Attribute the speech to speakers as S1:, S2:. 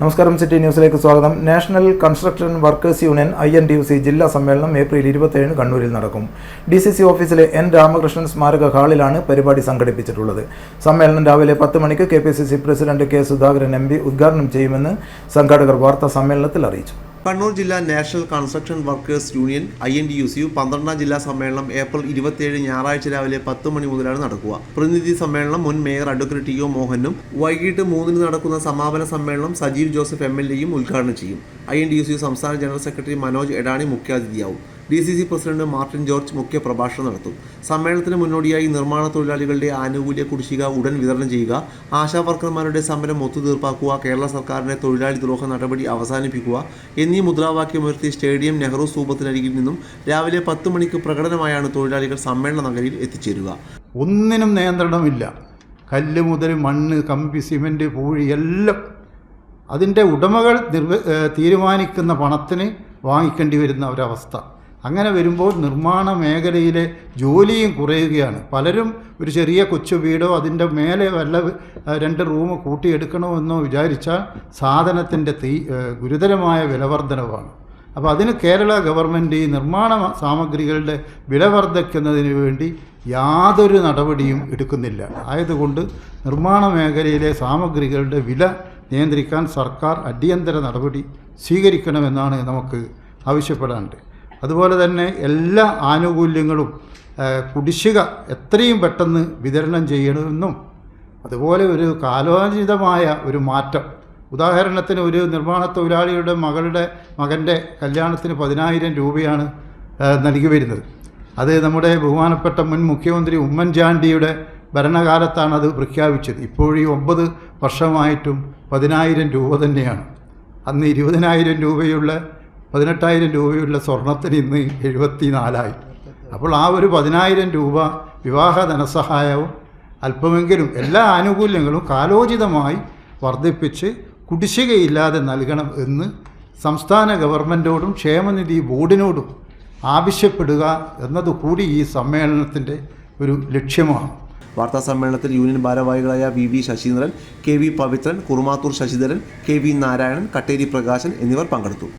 S1: നമസ്കാരം, സിറ്റി ന്യൂസിലേക്ക് സ്വാഗതം. National construction workers union INTUC ജില്ലാ സമ്മേളനം ഏപ്രിൽ 27 കണ്ണൂരിൽ നടക്കും. DCC ഓഫീസിലെ N രാമകൃഷ്ണൻ സ്മാരക ഹാളിലാണ് പരിപാടി സംഘടിപ്പിച്ചിട്ടുള്ളത്. സമ്മേളനം രാവിലെ 10 മണിക്ക് KPCC president K Sudhakaran MP ഉദ്ഘാടനം ചെയ്യുമെന്ന് സംഘാടകർ വാർത്താ സമ്മേളനത്തിൽ അറിയിച്ചു.
S2: കണ്ണൂർ ജില്ലാ national construction workers union INTUC 12ാം ജില്ലാ സമ്മേളനം ഏപ്രിൽ 27 ഞായറാഴ്ച രാവിലെ 10 മണി മുതലാണ് നടക്കുക. പ്രതിനിധി സമ്മേളനം മുൻ മേയർ അഡ്വക്കേറ്റ് TO മോഹനും വൈകിട്ട് 3-ന് നടക്കുന്ന സമാപന സമ്മേളനം സജീവ് ജോസഫ് MLAയും ഉദ്ഘാടനം ചെയ്യും. INTUC സംസ്ഥാന ജനറൽ സെക്രട്ടറി മനോജ് എടാണി മുഖ്യാതിഥിയാവും. DCC പ്രസിഡന്റ് മാർട്ടിൻ ജോർജ് മുഖ്യ പ്രഭാഷണം നടത്തും. സമ്മേളനത്തിന് മുന്നോടിയായി നിർമ്മാണ തൊഴിലാളികളുടെ ആനുകൂല്യ കുടിശ്ശിക ഉടൻ വിതരണം ചെയ്യുക, ആശാ വർക്കർമാരുടെ സമരം ഒത്തുതീർപ്പാക്കുക, കേരള സർക്കാരിന്റെ തൊഴിലാളി ദ്രോഹ നടപടി അവസാനിപ്പിക്കുക എന്നീ മുദ്രാവാക്യമുയർത്തി സ്റ്റേഡിയം നെഹ്റു സ്തൂപത്തിനരികിൽ നിന്നും രാവിലെ 10 മണിക്ക് പ്രകടനമായാണ് തൊഴിലാളികൾ സമ്മേളന നഗരിയിൽ എത്തിച്ചേരുക.
S3: ഒന്നിനും നിയന്ത്രണമില്ല. കല്ല് മുതൽ മണ്ണ്, കമ്പി, സിമൻറ്റ്, പൂഴി എല്ലാം അതിൻ്റെ ഉടമകൾ തീരുമാനിക്കുന്ന പണത്തിന് വാങ്ങിക്കേണ്ടി വരുന്ന ഒരവസ്ഥ. അങ്ങനെ വരുമ്പോൾ നിർമ്മാണ മേഖലയിലെ ജോലിയും കുറയുകയാണ്. പലരും ഒരു ചെറിയ കൊച്ചു വീടോ അതിൻ്റെ മേലെ വല്ല 2 റൂം കൂട്ടിയെടുക്കണമെന്നോ വിചാരിച്ചാൽ സാധനത്തിൻ്റെ ഗുരുതരമായ വിലവർധനവാണ്. അപ്പോൾ അതിന് കേരള ഗവൺമെൻറ് ഈ നിർമ്മാണ സാമഗ്രികളുടെ വില വർദ്ധിക്കുന്നതിന് വേണ്ടി യാതൊരു നടപടിയും എടുക്കുന്നില്ല. ആയതുകൊണ്ട് നിർമ്മാണ മേഖലയിലെ സാമഗ്രികളുടെ വില നിയന്ത്രിക്കാൻ സർക്കാർ അടിയന്തര നടപടി സ്വീകരിക്കണമെന്നാണ് നമുക്ക് ആവശ്യപ്പെടാനുണ്ട്. അതുപോലെ തന്നെ എല്ലാ ആനുകൂല്യങ്ങളും കുടിശ്ശിക എത്രയും പെട്ടെന്ന് വിതരണം ചെയ്യണമെന്നും, അതുപോലെ ഒരു കാലോചിതമായ ഒരു മാറ്റം, ഉദാഹരണത്തിന് ഒരു നിർമ്മാണ തൊഴിലാളിയുടെ മകൻ്റെ കല്യാണത്തിന് 10,000 രൂപയാണ് നൽകി വരുന്നത്. അത് നമ്മുടെ ബഹുമാനപ്പെട്ട മുൻ മുഖ്യമന്ത്രി ഉമ്മൻചാണ്ടിയുടെ ഭരണകാലത്താണ് അത് പ്രഖ്യാപിച്ചത്. ഇപ്പോഴീ 9 വർഷമായിട്ടും 10,000 രൂപ തന്നെയാണ്. അന്ന് 20,000 രൂപയുള്ള 18,000 രൂപയുള്ള സ്വർണത്തിന് ഇന്ന് 74,000. അപ്പോൾ ആ ഒരു 10,000 രൂപ വിവാഹ ധനസഹായവും അല്പമെങ്കിലും എല്ലാ ആനുകൂല്യങ്ങളും കാലോചിതമായി വർദ്ധിപ്പിച്ച് കുടിശ്ശികയില്ലാതെ നൽകണം എന്ന് സംസ്ഥാന ഗവൺമെൻറ്റോടും ക്ഷേമനിധി ബോർഡിനോടും ആവശ്യപ്പെടുക എന്നതുകൂടി ഈ സമ്മേളനത്തിൻ്റെ ഒരു ലക്ഷ്യമാണ്.
S2: വാർത്താ സമ്മേളനത്തിൽ യൂണിയൻ ഭാരവാഹികളായ VV Saseendran, KV Pavithran, Kurumathur Sasidharan, KV Narayanan, Katteri Prakashan എന്നിവർ പങ്കെടുത്തു.